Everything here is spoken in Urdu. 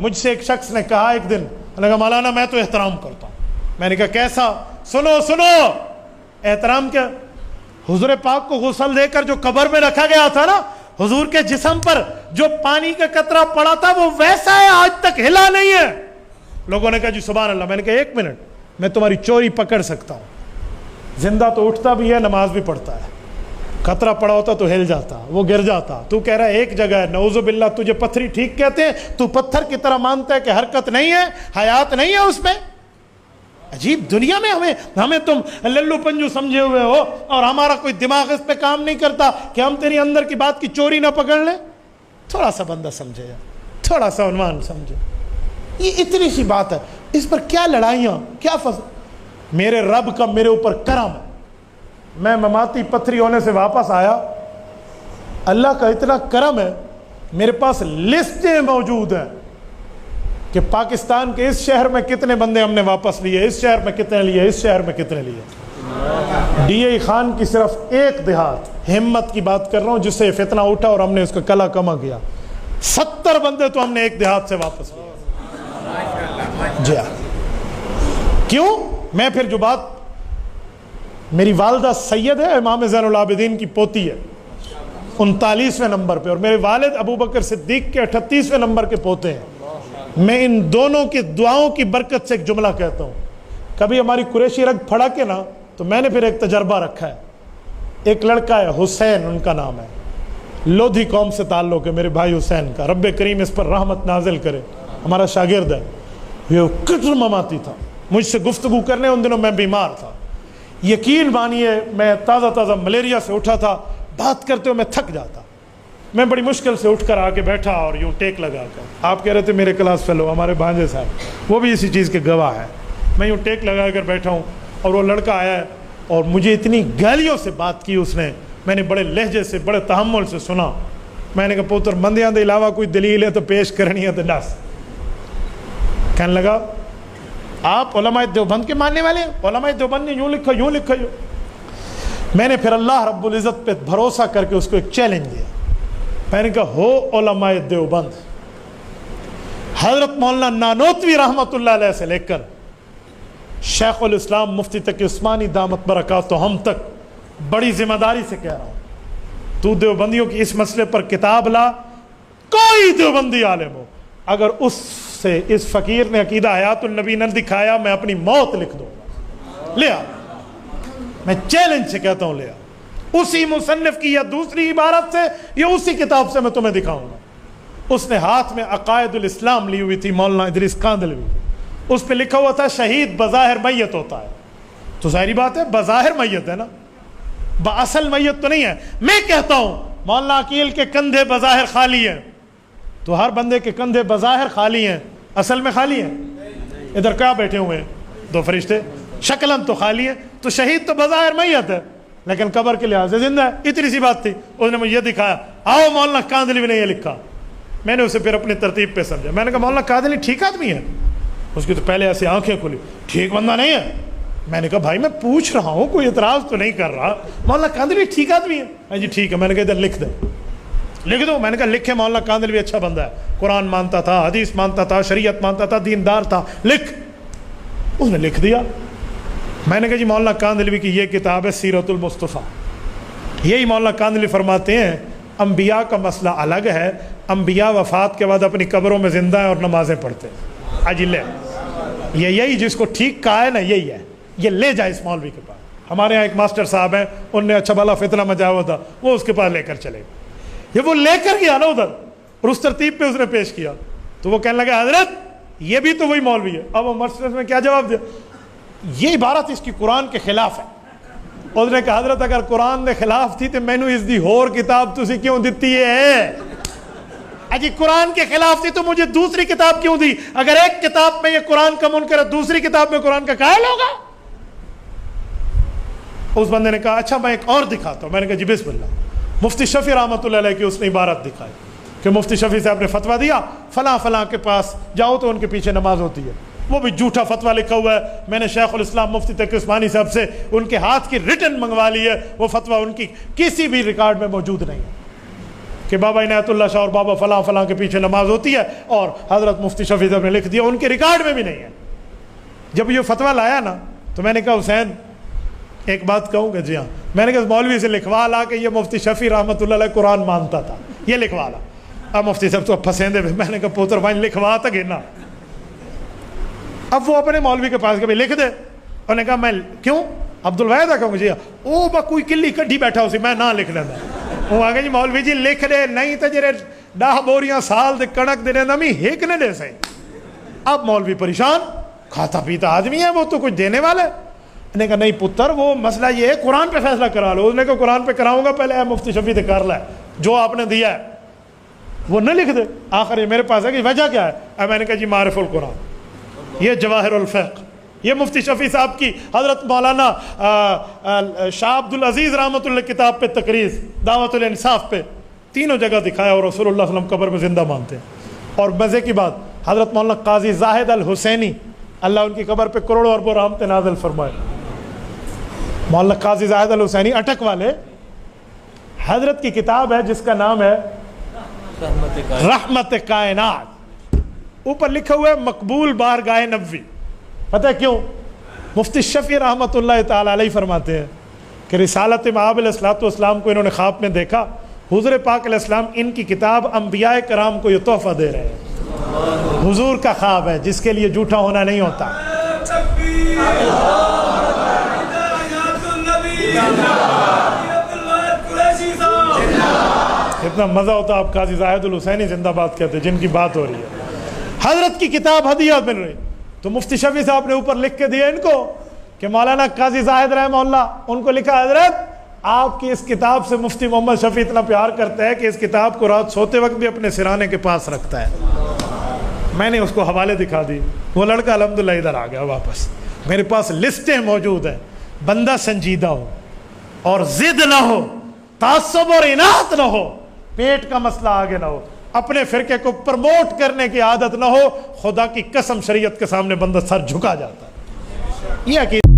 مجھ سے ایک شخص نے کہا ایک دن، نے کہا مولانا میں تو احترام کرتا ہوں. میں نے کہا کیسا؟ سنو احترام کیا؟ حضور پاک کو غسل دے کر جو قبر میں رکھا گیا تھا نا، حضور کے جسم پر جو پانی کا قطرہ پڑا تھا وہ ویسا ہے، آج تک ہلا نہیں ہے. لوگوں نے کہا جی سبحان اللہ. میں نے کہا ایک منٹ، میں تمہاری چوری پکڑ سکتا ہوں. زندہ تو اٹھتا بھی ہے، نماز بھی پڑھتا ہے. قطرہ پڑا ہوتا تو ہل جاتا، وہ گر جاتا. تو کہہ رہا ہے ایک جگہ ہے، نعوذ باللہ تجھے پتھری ٹھیک کہتے ہیں، تو پتھر کی طرح مانتا ہے کہ حرکت نہیں ہے، حیات نہیں ہے اس میں. عجیب دنیا میں ہمیں تم للو پنجو سمجھے ہوئے ہو، اور ہمارا کوئی دماغ اس پہ کام نہیں کرتا کہ ہم تیری اندر کی بات کی چوری نہ پکڑ لیں. تھوڑا سا بندہ سمجھے، تھوڑا سا عنوان سمجھے. یہ اتنی سی بات ہے، اس پر کیا لڑائیاں، کیا فضل. میرے رب کا میرے اوپر کرم ہے. میں مماتی پتھری ہونے سے واپس آیا، اللہ کا اتنا کرم ہے، میرے پاس لسٹیں موجود ہیں کہ پاکستان کے اس شہر میں کتنے بندے ہم نے واپس لیے، اس شہر میں کتنے لیے، اس شہر میں کتنے لیے. ڈی اے خان کی صرف ایک دیہات ہمت کی بات کر رہا ہوں جس سے یہ فتنہ اٹھا اور ہم نے اس کا کلا کما کیا. 70 بندے تو ہم نے ایک دیہات سے واپس لیے. جی ہاں. کیوں؟ میں پھر جو بات، میری والدہ سید ہے، امام زین العابدین کی پوتی ہے، 39ویں نمبر پہ، اور میرے والد ابو بکر صدیق کے 38ویں نمبر کے پوتے ہیں. میں ان دونوں کی دعاؤں کی برکت سے ایک جملہ کہتا ہوں. کبھی ہماری قریشی رگ پھڑا کے نا، تو میں نے پھر ایک تجربہ رکھا ہے. ایک لڑکا ہے حسین، ان کا نام ہے، لودھی قوم سے تعلق ہے میرے بھائی حسین کا، رب کریم اس پر رحمت نازل کرے. ہمارا شاگرد ہے. یہ کٹر مماتی تھا، مجھ سے گفتگو کرنے. ان دنوں میں بیمار تھا، یقین مانیے میں تازہ ملیریا سے اٹھا تھا. بات کرتے ہوئے میں تھک جاتا. میں بڑی مشکل سے اٹھ کر آ کے بیٹھا اور یوں ٹیک لگا کر. آپ کہہ رہے تھے میرے کلاس فیلو ہمارے بھانجے صاحب، وہ بھی اسی چیز کے گواہ ہے. میں یوں ٹیک لگا کر بیٹھا ہوں اور وہ لڑکا آیا ہے اور مجھے اتنی گالیوں سے بات کی اس نے. میں نے بڑے لہجے سے، بڑے تحمل سے سنا. میں نے کہا پوتر مندیاں دے علاوہ کوئی دلیل ہے تو پیش کرنی ہے تو دس. کہنے لگا آپ علماء دیوبند کے ماننے والے ہیں؟ علماء دیوبند نے یوں لکھا یوں لکھا یوں. میں نے پھر اللہ رب العزت پہ بھروسہ کر کے اس کو ایک چیلنج دیا. میں نے کہا ہو علماء دیوبند، حضرت مولانا نانوتوی رحمۃ اللہ علیہ سے لے کر شیخ الاسلام مفتی تقی عثمانی دامت برکاتہم تک بڑی ذمہ داری سے کہہ رہا ہوں، تو دیوبندیوں کی اس مسئلے پر کتاب لا. کوئی دیوبندی عالم ہو، اگر اس سے اس فقیر نے عقیدہ حیات النبی نہ دکھایا، میں اپنی موت لکھ دوں گا. لے آ، میں چیلنج سے کہتا ہوں لے آ. اسی مصنف کی یا دوسری عبارت سے یا اسی کتاب سے میں تمہیں دکھاؤں گا. اس نے ہاتھ میں عقائد الاسلام لی ہوئی تھی، مولانا ادریس کاندھلوی. اس پہ لکھا ہوا تھا شہید بظاہر میت ہوتا ہے. تو ظاہری بات ہے بظاہر میت ہے نا، باصل میت تو نہیں ہے. میں کہتا ہوں مولانا عقیل کے کندھے بظاہر خالی ہیں، تو ہر بندے کے کندھے بظاہر خالی ہیں، اصل میں خالی ہیں. ادھر کیا بیٹھے ہوئے ہیں؟ 2 فرشتے. شکلن تو خالی ہے. تو شہید تو بظاہر میت ہے لیکن قبر کے لحاظ سے زندہ ہے. اتنی سی بات تھی. اس نے مجھے یہ دکھایا، آؤ مولانا کاندھلوی نے یہ لکھا. میں نے اسے پھر اپنی ترتیب پہ سمجھا. میں نے کہا مولانا کاندھلوی ٹھیک آدمی ہے؟ اس کی تو پہلے ایسی آنکھیں کھلی، ٹھیک بندہ نہیں ہے. میں نے کہا بھائی میں پوچھ رہا ہوں، کوئی اعتراض تو نہیں کر رہا. مولانا کاندھلوی ٹھیک آدمی ہے؟ ہاں جی ٹھیک ہے. میں نے کہا ادھر لکھ دے. لکھ دو. میں نے کہا لکھے مولانا کاندھلوی اچھا بندہ ہے، قرآن مانتا تھا، حدیث مانتا تھا، شریعت مانتا تھا، دیندار تھا، لکھ. اس نے لکھ دیا. میں نے کہا جی مولانا کاندھلوی کی یہ کتاب ہے سیرت المصطفیٰ. یہی مولانا کاندھلوی فرماتے ہیں انبیاء کا مسئلہ الگ ہے، انبیاء وفات کے بعد اپنی قبروں میں زندہ ہیں اور نمازیں پڑھتے ہیں. آج لے یہی جس کو ٹھیک کہا ہے نا یہی ہے، یہ لے جائے اس مولوی کے پاس. ہمارے یہاں ایک ماسٹر صاحب ہیں، ان نے اچھا بھلا فتنہ مچایا ہوا تھا، وہ اس کے پاس لے کر چلے. یہ وہ لے کر گیا نا ادھر اور اس ترتیب پہ اس نے پیش کیا. تو وہ کہنے لگا حضرت یہ بھی تو وہی مولوی ہے. اب وہ ماسٹر میں کیا جواب دیا؟ یہ عبارت اس کی قرآن کے خلاف ہے. اس نے کہا حضرت اگر قرآن کے خلاف تھی تو مینو اس دی ہور کتاب تسی کیوں دیتی ہے؟ اجی قرآن کے خلاف تھی تو مجھے دوسری کتاب کیوں دی؟ اگر ایک کتاب میں یہ قرآن کا منکر ہے، دوسری کتاب میں قرآن کا قائل ہوگا. اس بندے نے کہا اچھا میں ایک اور دکھاتا ہوں. میں نے کہا جی بسم اللہ. مفتی شفیع رحمۃ اللہ علیہ کی اس نے عبارت دکھائی کہ مفتی شفیع صاحب نے فتویٰ دیا فلاں فلاں کے پاس جاؤ تو ان کے پیچھے نماز ہوتی ہے. وہ بھی جھوٹا فتویٰ لکھا ہوا ہے. میں نے شیخ الاسلام مفتی تقی عثمانی صاحب سے ان کے ہاتھ کی ریٹن منگوا لی ہے، وہ فتویٰ ان کی کسی بھی ریکارڈ میں موجود نہیں ہے. کہ بابا عنایت اللہ شاہ اور بابا فلاں فلاں کے پیچھے نماز ہوتی ہے، اور حضرت مفتی شفیع صاحب نے لکھ دیا، ان کے ریکارڈ میں بھی نہیں ہے۔ جب یہ فتویٰ لایا نا تو میں نے کہا حسین ایک بات کہوں گا، جی ہاں، میں نے کہا مولوی سے لکھوا لا کہ یہ مفتی شفیع رحمۃ اللہ علیہ قرآن مانتا تھا، یہ لکھوا لا۔ اب مفتی صاحب تو اب پھنسیندے ہوئے، میں نے کہا پوتر بھائی لکھوا تک نا۔ اب وہ اپنے مولوی کے پاس کبھی لکھ دے، انہوں نے کہا میں کیوں عبد الواحد کہوں جی او با کوئی کلی کڈھی بیٹھا اسی میں نہ لکھ لینا، وہ آگے جی مولوی جی لکھ دے نہیں تو جڑے 10 بوریاں سال دے کنک دے نمی ہیک نے دے سے۔ اب مولوی پریشان، کھاتا پیتا آدمی ہے وہ تو کچھ دینے والا ہے۔ نے کہا نہیں پتر وہ مسئلہ یہ ہے قرآن پہ فیصلہ کرا لو۔ اس نے کہا قرآن پہ کراؤں گا، پہلے مفتی شفیع سے کر لے جو آپ نے دیا ہے وہ نہ لکھ دے۔ آخر یہ میرے پاس ہے کہ وجہ کیا ہے؟ میں نے کہا جی معرف القرآن، یہ جواہر الفقہ، یہ مفتی شفیع صاحب کی حضرت مولانا شاہ عبد العزیز رحمۃ اللہ کتاب پہ تقریر دعوت الانصاف پہ تینوں جگہ دکھایا، اور رسول اللہ صلی اللہ علیہ وسلم قبر میں زندہ مانتے ہیں۔ اور مزے کی بات، حضرت مولانا قاضی زاہد الحسینی اللہ ان کی قبر پہ کروڑوں اربوں رحمت نازل فرمائے، مولانا قاضی زاہد الحسینی اٹک والے، حضرت کی کتاب ہے جس کا نام ہے رحمت کائنات، اوپر لکھا ہوا ہے مقبول بارگاہ نبوی۔ پتہ ہے کیوں؟ مفتی شفیع رحمۃ اللہ تعالی علیہ فرماتے ہیں کہ رسالت مآب علیہ الصلوۃ والسلام کو انہوں نے خواب میں دیکھا، حضور پاک علیہ السلام ان کی کتاب انبیاء کرام کو یہ تحفہ دے رہے ہیں۔ حضور کا خواب ہے جس کے لیے جھوٹا ہونا نہیں ہوتا۔ اتنا مزہ ہوتا آپ قاضی زاہد الحسینی زندہ باد کہتے جن کی بات ہو رہی ہے۔ حضرت کی کتاب ہدیہ مل رہی، تو مفتی شفیع صاحب نے اوپر لکھ کے دیا ان کو کہ مولانا قاضی زاہد رحمہ اللہ ان کو لکھا حضرت آپ کی اس کتاب سے مفتی محمد شفیع اتنا پیار کرتا ہے کہ اس کتاب کو رات سوتے وقت بھی اپنے سرانے کے پاس رکھتا ہے۔ میں نے اس کو حوالے دکھا دی، وہ لڑکا الحمدللہ ادھر آ گیا واپس۔ میرے پاس لسٹیں موجود ہیں، بندہ سنجیدہ ہو اور ضد نہ ہو، تعصب اور اناد نہ ہو، پیٹ کا مسئلہ آگے نہ ہو، اپنے فرقے کو پرموٹ کرنے کی عادت نہ ہو، خدا کی قسم شریعت کے سامنے بندہ سر جھکا جاتا ہے۔ یہ عقیدہ